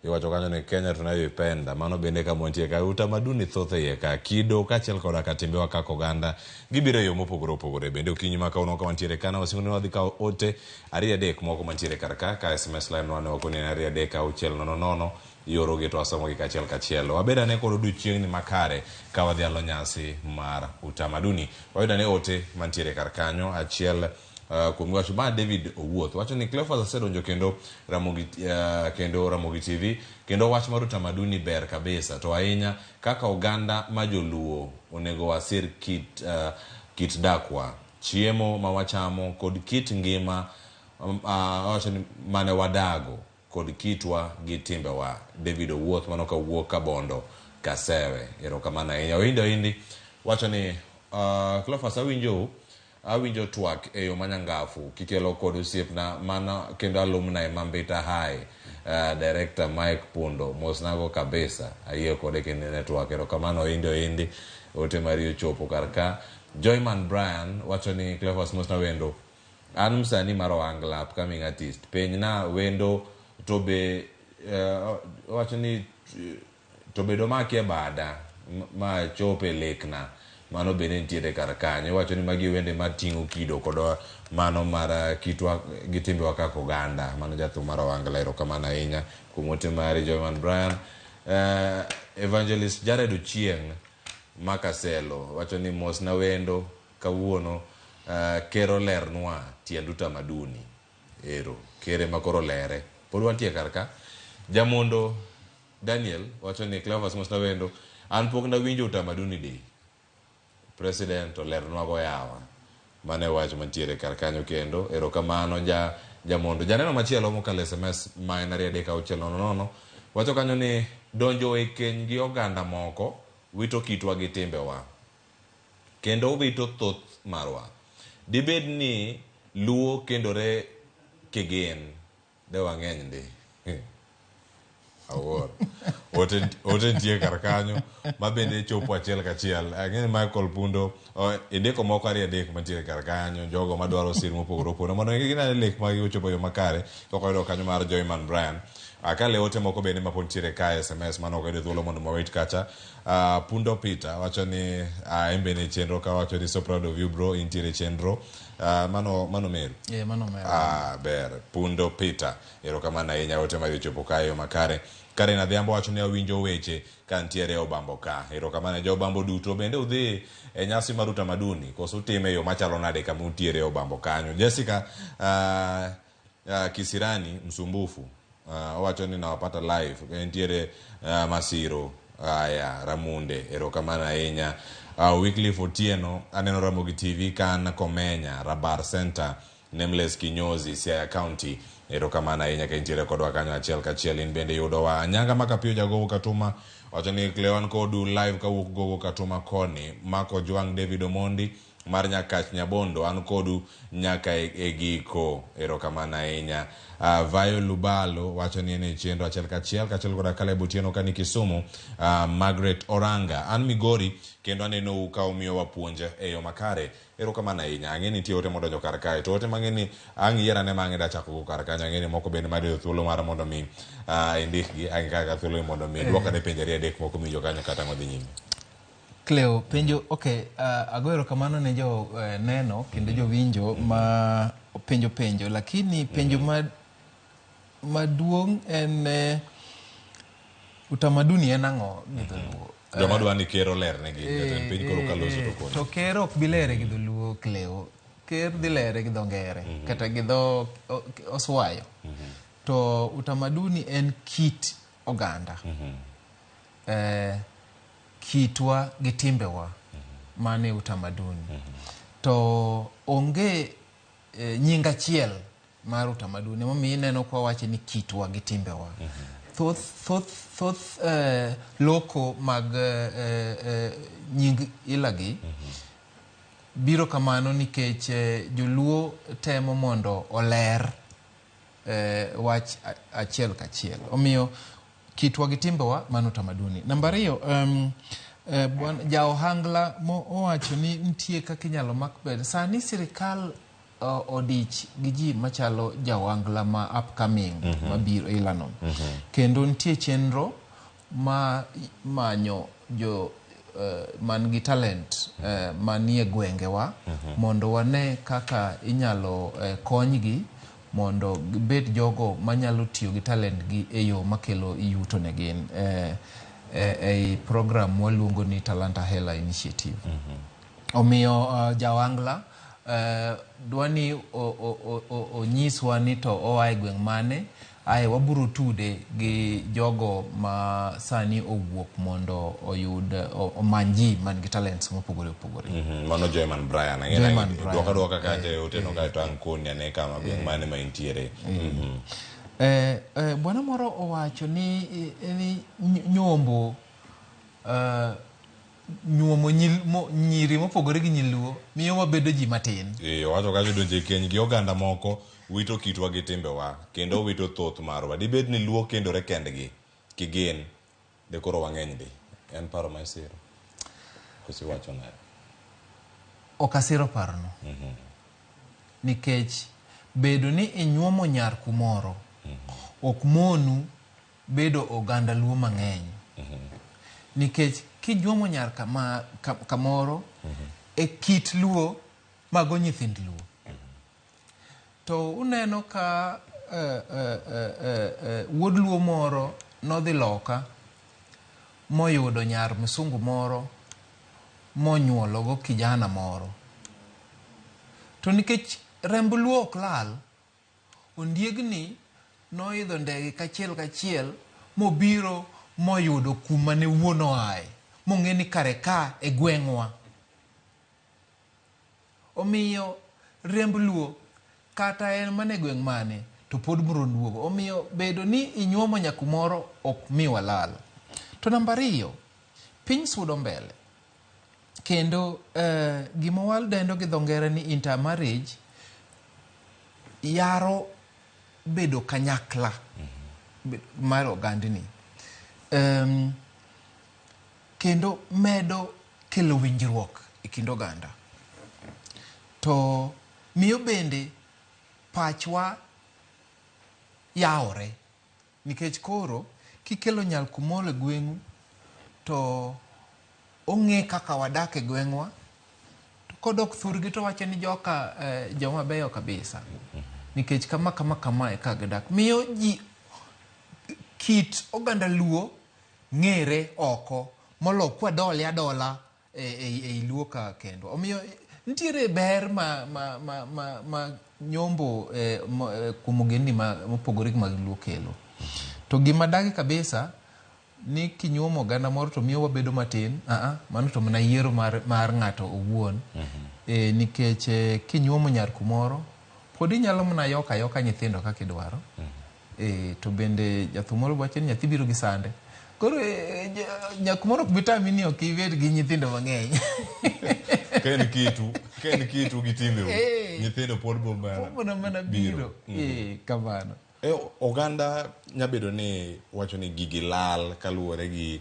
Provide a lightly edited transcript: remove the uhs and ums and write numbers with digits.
iwacho kanyo ni Kenya tunayoipenda, mano bende kama nitie ka utamaduni thoth iye ka kido kaachiel koda ka timbewa kaka oganda gibiro e yo mopogore opogore. Bende okinyi ma kawuono ka wantiere kana wasingo ni wadhi kawo ote 2-3 moko mantiere kar ka SMS line wane wako ni 2-3-600 iorogi to wasomogi kachiel kachiel. Wabedane kod odiochieng'ni makare ka wadhi alo nyasi mar utamaduni. Wayudane ote mantiere kar kanyo achiel kuom wacho ma David Owuoth wacho ni Cleophas asedonjo kendo Ramogi TV kendo wach mar utamaduni ber kabisa to ahinya kaka oganda ma joluo onego wasir kit dakwa, chiemo ma wachamo kod kit ngima wacho ni mane wadago kod kitwa gi timbewa. David Owuoth mano ka wuok ka Bondo Kasewe. Erokamano ahinya. Indi wacho ni Cleophas awinjo twak e yo manyangafu kikelo kod osiepna mana kendo alumni Mambita High director Mike Pundo mosnago kabisa ayie kode kendo network. Erokamano indi ote Mario chopo karka. Joyman Brian wacho ni Cleophas mosna wendo an msani mar Ohangla upcoming artist penyna wendo to be wacho ni to bedo makie bada ma chope lekna mano bende nitiere kar kanyo. Wacho ni magi wende mating'o kido kod mano mar kitwa gi timbewa kaka oganda. Mano jathum mar Ohangla. Erokamano ahinya kuom ote mari Joyman Brian. Evangelist Jared Ochieng Makaselo wacho ni mosna wendo kawuono kero lernwa tiend utamaduni. Kere makoro lere pod wantie kar ka. Jamondo Daniel wacho ni Cleophas mosna wendo an pok na winjo utamaduni day president olernwa go yawa. Mane wach mantiere kar kanyo kendo. Erokamano jamondo. Janeno machielo mokalo SMS ma en 2-3-600 wacho kanyo ni donjo e keny gi oganda moko wito kitwa gi timbewa kendo wito thoth marwa. Dibed ni luo kendore kegen de wang'eny ndi. Awor ote ntie kar kanyo ma bende chopo achiel kachiel. Ang'eni Michael Pundo ideko moko 2-3 mantiere kar kanyo jogo madwaro sir mopogore opogore mondo gina lek magi ochopo yo makare. Kokoyudo kanyo mar Joyman Brian akale ote moko bende mapod ntiere ka SMS mano okayudo thuolo mondo mawait kacha. Pundo Peter wacho ni embe ne chenro ka wacho ni so proud of you bro intiere chenro. Mano Meru. Mano Meru. Ber Pundo Peter. Erokamano ahinya ote mari ochopo ka yo makare. Karen Adhiambo wacho ni awinjo weche ka ntiere Obambo ka. Erokamano jo Obambo duto bende udhi e nyasi mar utamaduni koso utime yo machalo nade kama untiere Obambo kanyo. Jessica Kisirani Msumbufu wacho ni nawapata live ntiere Masiro Ramunde. Erokamano ahinya. Wycliffe Otieno aneno Ramogi TV kan Komenya Rabar Center Nameless Kinyozi Siaya County. Erokamano ahinya ka intiere kodwa kanyo achiel kachiel. In bende yudo wa Nyanga Makapio jagogo Katuma wacho ni Cleon kodu live kawuok gogo Katuma koni. Marco Juang David Omondi mar Nyakach Nyabondo an kodu nyaka e giko. Erokamano ahinya. Vayo Lubalo wacho ni ene chenro achiel kachiel koda Caleb Otieno kani Kisumu. Margaret Oranga an Migori kendo aneno ka omiyo wapuonje e yo makare. Erokamano ahinya. Ang'eni nitie ote modonjo kar kae to ote mang'eni ang' yierane ma ang'eda chako go kar kanyo. Ang'eni moko bende mar thuolo mar mondo mi indikgi ang' kaka thuolo mondo mi duokane penjo 2-3 moko mijo kanyo kata ngodhi nyime. Cleo penjo ago erokamano ne jo neno kendo jo winjo ma penjo lakini penjo maduong' en utamaduni en ang'o gi dholuo. Joma dwa ni kero lernegi jatend piny koro kaloso to kono. To kero ok bi lere gi dholuo Cleo. Ker dhi lere gi dho ngere kata gi dho oswayo. To utamaduni en kit oganda. Kitwa gi timbewa mane utamaduni. To onge nying achiel mar utamaduni momiyo ineno kwa wache ni kitwa gi timbewa. Thoth loko mag nying ilagi biro kamano nikech joluo temo mondo oler wach achiel kachiel. Omiyo kitwa gi timbewa mano utamaduni. Namba 2 ja Ohangla mo owacho ni nitie kaka inyalo mak bed. Sani sirikal odich gi ji machalo jawangla ma upcoming mabiro ilano. Kendo nitie chenro ma manyo jo man gi talent manie gwengewa mondo wane kaka inyalo konygi mondo bed jogo manyalo tiyo gi talent gi e yo makelo yuto ne gin ei program waluongo ni Talanta Hela Initiative. Omiyo jawangla dwani onyiswa ni to oae gweng' mane ae waburo tude gi jogo ma sani owuok mondo oyud omanji man gi talents mopogore opogore. Mano Joyman Brian dwoka kate oteno ka to ankoni ane kama gweng' mane ma intiere. Bwana moro owacho ni nyombo nyuomo nyiri mopogore gi nyiluo miyo wabedo ji matin. Owacho kaka donje keny gi oganda moko wito kitwa gi timbewa kendo wito thoth marwa. Dibed ni luo kendore kendgi kigin de koro wang'eny di. En paro ma isiro. Kosi wacho nade? Ok asiro parono. Nikech bedo ni inyuomo nyar kumoro ok monu bedo oganda luo mang'eny. Nikech kinyuomo nyar kamoro e kit luo mago nyithind luo. To uneno ka wuod luo moro nodhi loka moyudo nyar msungu moro monyuologo kijana moro. To nikech remb luo ok lal, ondiegni noidho ndege kachiel mobiro moyudo kuma ne wuon oae mong'e ni kare ka e gweng'wa. Omiyo remb luo kata en mane gweng' mane to pod biro duogo. Omiyo bedo ni inyuomo nyakumoro ok miwa lal. To namba 2, piny sudo mbele. Kendo gima wadendo gi dho ngere ni intermarriage yaro bedo kanyakla mar ogandni. Kendo medo kelo winjruok e kind oganda. To miyo bende pachwa yaore. Nikech koro kikelo nyal kumoro e gweng'u to ong'e kaka wadak e gweng'wa. To kodok thurgi to wacho ni joka joma beyo kabisa. Nikech kama e kagidak. Miyo ji kit oganda luo ng'ere oko molo kwa dole adola e luo ka kendo. Omiyo nitiere ber ma nyombo kuom ogendni mopogore mag luo kelo. To gima dagi kabisa ni kinyuomo oganda moro to miyo wabedo matin. Mano to mana yiero mar ng'ato owuon. Nikech kinyuomo nyar kumoro pod inyalo mana yoka nyithindo kaka idwaro. To bende jathumoro wacho ni nyathi biro gi sande. Koro nyakumoro bitami ni ok ibed gi nyithindo mang'eny. Ken kitu gi timbe nyithindo pod mana biro. Kamano. Oganda nyabedo ni wacho ni gigi lal kaluwore gi